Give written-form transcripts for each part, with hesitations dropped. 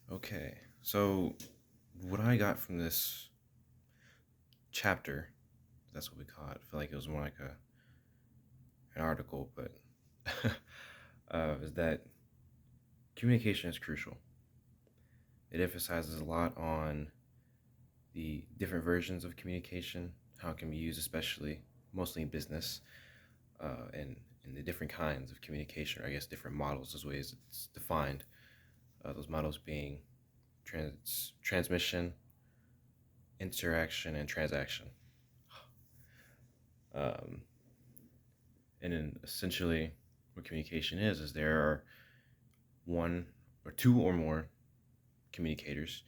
Okay, so what I got from this chapter, that's what we call it. I feel like it was more like an article, but is that communication is crucial. It emphasizes a lot on the different versions of communication, how it can be used, especially mostly in business, and the different kinds of communication, or I guess different models, as ways it's defined. Those models being transmission, interaction, and transaction. Um, and then essentially, what communication is there are one or two or more communicators,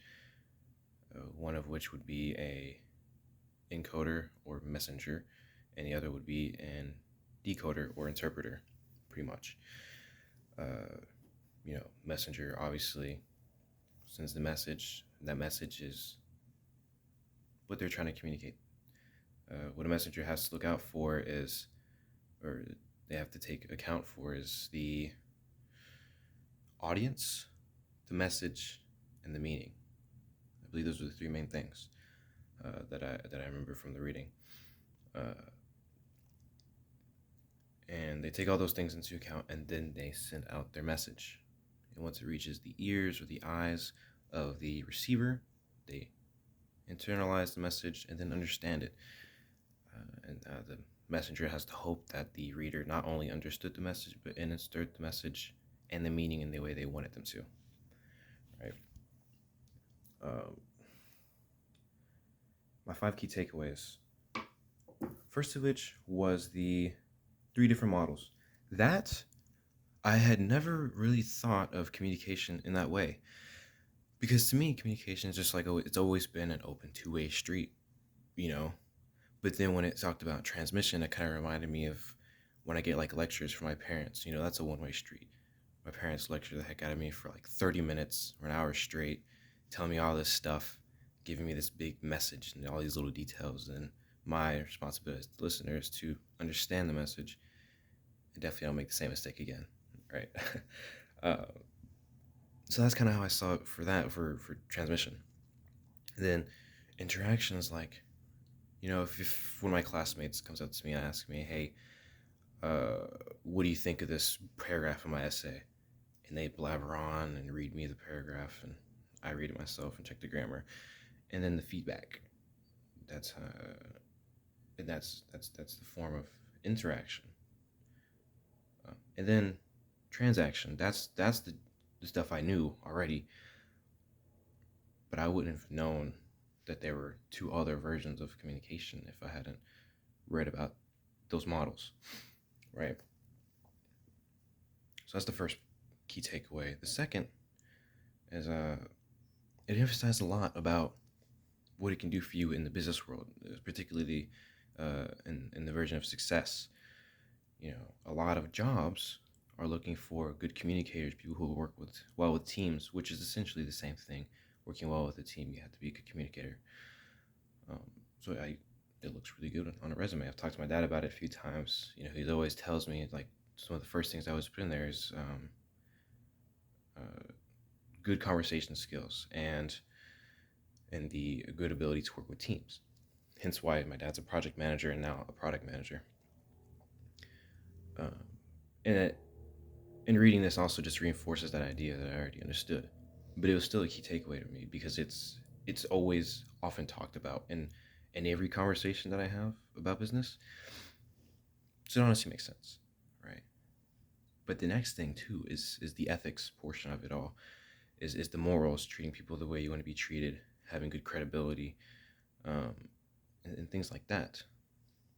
one of which would be a encoder or messenger, and the other would be an decoder or interpreter, pretty much. Uh, Messenger obviously sends the message. That message is what they're trying to communicate. What a messenger has to look out for is, or they have to take account for, is the audience, the message, and the meaning. I believe those are the three main things that I remember from the reading. Uh, and they take all those things into account, and then they send out their message. And once it reaches the ears or the eyes of the receiver, they internalize the message and then understand it. And the messenger has to hope that the reader not only understood the message, but understood the message and the meaning in the way they wanted them to. Right. Um, my five key takeaways. First of which was the three different models. That I had never really thought of communication in that way. Because to me, communication is just like, oh, it's always been an open two-way street, you know? But then when it talked about transmission, it kind of reminded me of when I get like lectures from my parents. That's a one-way street. My parents lecture the heck out of me for like 30 minutes or an hour straight, telling me all this stuff, giving me this big message and all these little details. And my responsibility as the listener is to understand the message and definitely don't make the same mistake again, right? uh, so that's kind of how I saw it for that, for transmission. And then interaction is like, if one of my classmates comes up to me and asks me, hey, what do you think of this paragraph in my essay? And they blabber on and read me the paragraph, and I read it myself and check the grammar, and then the feedback. That's and that's the form of interaction. And then transaction. That's the stuff I knew already, but I wouldn't have known that there were two other versions of communication if I hadn't read about those models, right? So that's the first key takeaway. The second is it emphasized a lot about what it can do for you in the business world, particularly in the version of success. A lot of jobs are looking for good communicators, people who work well with teams, which is essentially the same thing. Working well with a team, you have to be a good communicator. Um, so it looks really good on a resume. I've talked to my dad about it a few times. He always tells me like some of the first things I always put in there is uh, good conversation skills and the good ability to work with teams. Hence why my dad's a project manager and now a product manager. Uh, and in reading this also just reinforces that idea that I already understood. But it was still a key takeaway to me because it's always often talked about in every conversation that I have about business. So it honestly makes sense, right? But the next thing too is the ethics portion of it all. Is the morals, treating people the way you want to be treated, having good credibility, um, and things like that.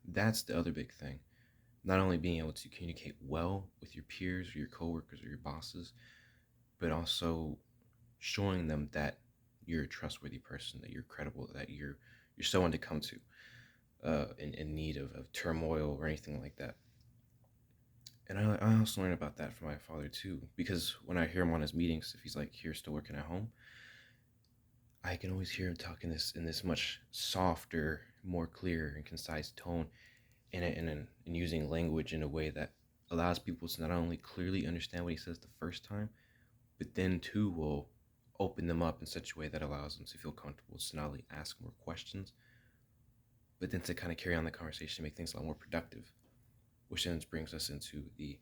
That's the other big thing. Not only being able to communicate well with your peers or your coworkers or your bosses, but also showing them that you're a trustworthy person, that you're credible, that you're someone to come to in need of turmoil or anything like that. And I also learned about that from my father too, because when I hear him on his meetings, if he's like here still working at home, I can always hear him talking in this much softer, more clear and concise tone, and using language in a way that allows people to not only clearly understand what he says the first time, but then too will open them up in such a way that allows them to feel comfortable to not only ask more questions, but then to kind of carry on the conversation, make things a lot more productive, which then brings us into the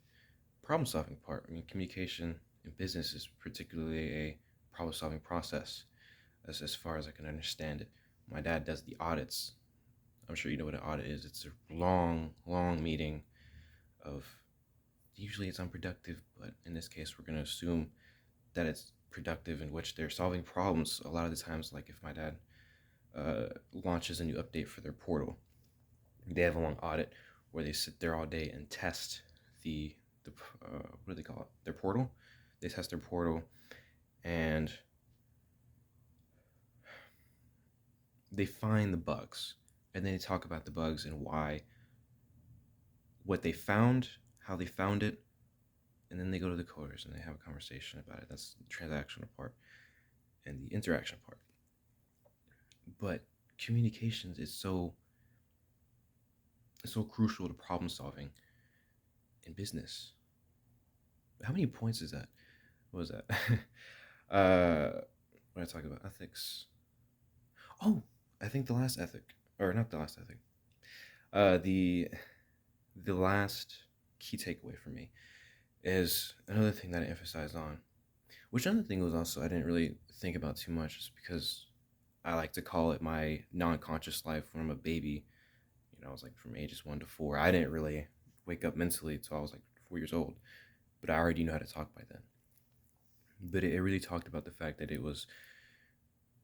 problem solving part. I mean, communication in business is particularly a problem solving process, as far as I can understand it. My dad does the audits. I'm sure you know what an audit is. It's a long, long meeting of, usually it's unproductive, but in this case, we're going to assume that it's productive, in which they're solving problems. A lot of the times, like if my dad launches a new update for their portal, they have a long audit where they sit there all day and test the what do they call it? Their portal. They test their portal, and they find the bugs, and then they talk about the bugs and why, what they found, how they found it, and then they go to the coders and they have a conversation about it. That's the transactional part and the interaction part. But communications is so crucial to problem solving in business. How many points is that? What was that? When I talk about ethics. Oh, I think the last ethic, or not the last ethic. The last key takeaway for me is another thing that I emphasized on, which another thing was also I didn't really think about too much, just because I like to call it my non-conscious life when I'm a baby. I was like from ages 1 to 4. I didn't really wake up mentally until I was like 4 years old, but I already knew how to talk by then. But it really talked about the fact that it was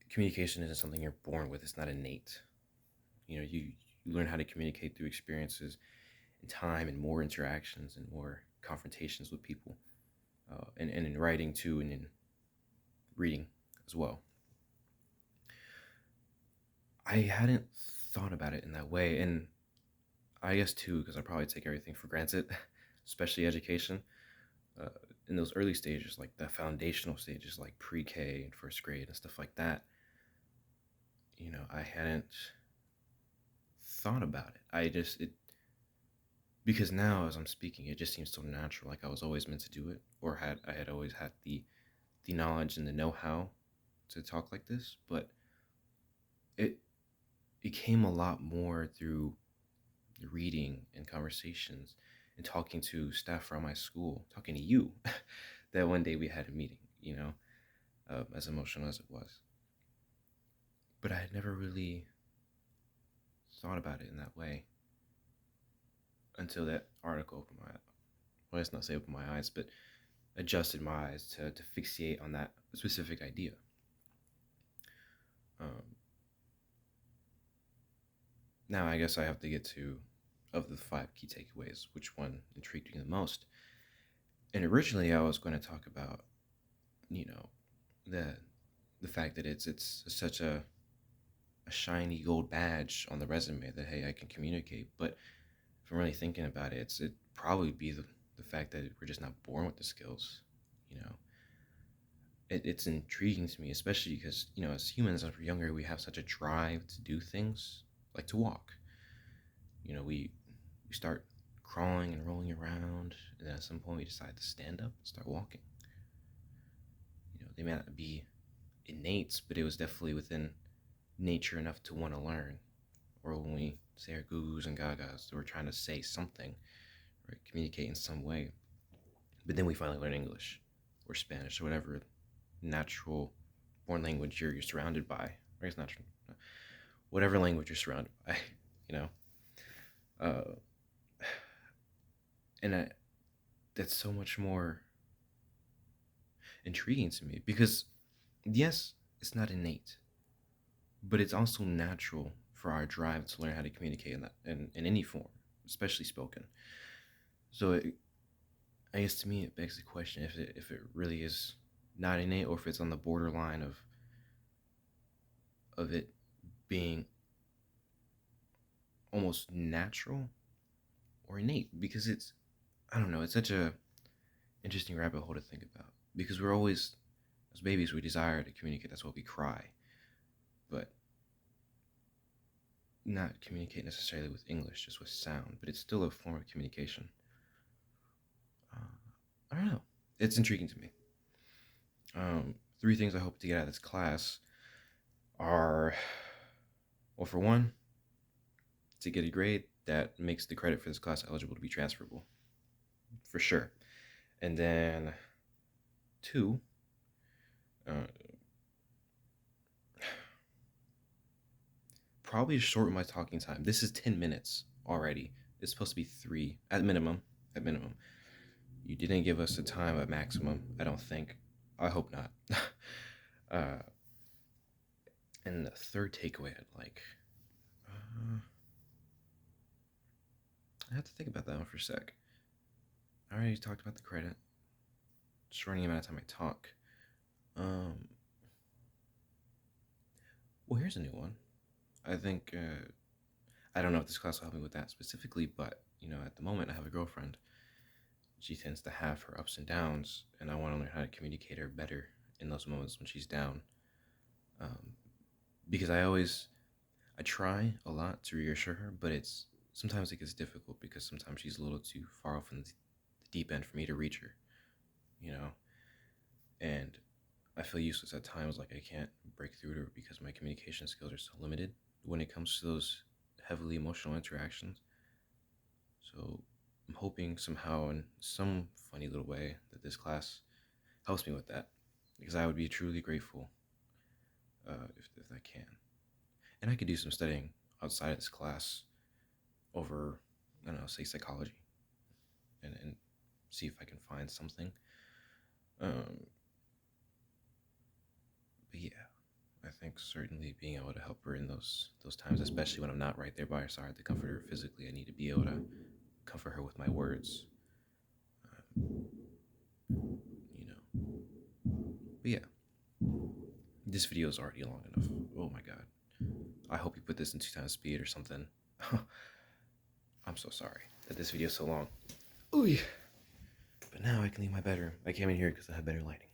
communication isn't something you're born with. It's not innate. You learn how to communicate through experiences and time and more interactions and more confrontations with people, and in writing too, and in reading as well. I hadn't thought about it in that way, and I guess too, because I probably take everything for granted, especially education. Uh, in those early stages, like the foundational stages, like pre-K and first grade and stuff like that, I hadn't thought about it. Because now as I'm speaking, it just seems so natural, like I was always meant to do it, or I had always had the knowledge and the know-how to talk like this. But it it came a lot more through reading and conversations and talking to staff from my school, talking to you, that one day we had a meeting, as emotional as it was. But I had never really thought about it in that way until that article opened my, well, let's not say opened my eyes, but adjusted my eyes to fixate on that specific idea. Um, Now I guess I have to get to, of the 5 key takeaways, which one intrigued me the most. And originally I was going to talk about, you know, the the fact that it's such a shiny gold badge on the resume that, hey, I can communicate. But if I'm really thinking about it, it'd probably be the fact that we're just not born with the skills. You know, it's intriguing to me, especially because, as humans, as we're younger, we have such a drive to do things, like to walk. We start crawling and rolling around, and then at some point we decide to stand up and start walking. They may not be innate, but it was definitely within nature enough to want to learn. Or when we say our goos and gagas, we're trying to say something, right? Communicate in some way. But then we finally learn English or Spanish or whatever natural born language you're surrounded by. Right? It's natural. Whatever language you're surrounded by, you know. Uh, and that's so much more intriguing to me because, yes, it's not innate, but it's also natural for our drive to learn how to communicate in any form, especially spoken. So I guess to me it begs the question if it really is not innate, or if it's on the borderline of it being almost natural or innate, because it's, I don't know, it's such a interesting rabbit hole to think about, because we're always, as babies, we desire to communicate. That's why we cry, but not communicate necessarily with English, just with sound, but it's still a form of communication. uh, I don't know, it's intriguing to me. three things I hope to get out of this class are, well, for one, to get a grade that makes the credit for this class eligible to be transferable, for sure. And then two, uh, probably shorten my talking time. This is 10 minutes already. It's supposed to be 3 at minimum. At minimum. You didn't give us a time at maximum, I don't think. I hope not. uh, and the third takeaway I'd like. I have to think about that one for a sec. I already talked about the credit. Shortening the amount of time I talk. Well, here's a new one. I think, I don't know if this class will help me with that specifically, but, at the moment I have a girlfriend. She tends to have her ups and downs, and I want to learn how to communicate her better in those moments when she's down. Because I try a lot to reassure her, but sometimes it gets difficult because sometimes she's a little too far off in the deep end for me to reach her, and I feel useless at times, like I can't break through to her because my communication skills are so limited when it comes to those heavily emotional interactions. So I'm hoping somehow, in some funny little way, that this class helps me with that, because I would be truly grateful if I can. And I could do some studying outside of this class over, I don't know, say psychology, and see if I can find something. But yeah, I think certainly being able to help her in those times, especially when I'm not right there by her side to comfort her physically, I need to be able to comfort her with my words. You know. But yeah, this video is already long enough. Oh my god. I hope you put this in 2 times speed or something. I'm so sorry that this video is so long. Ooh. But now I can leave my bedroom. I came in here because I have better lighting.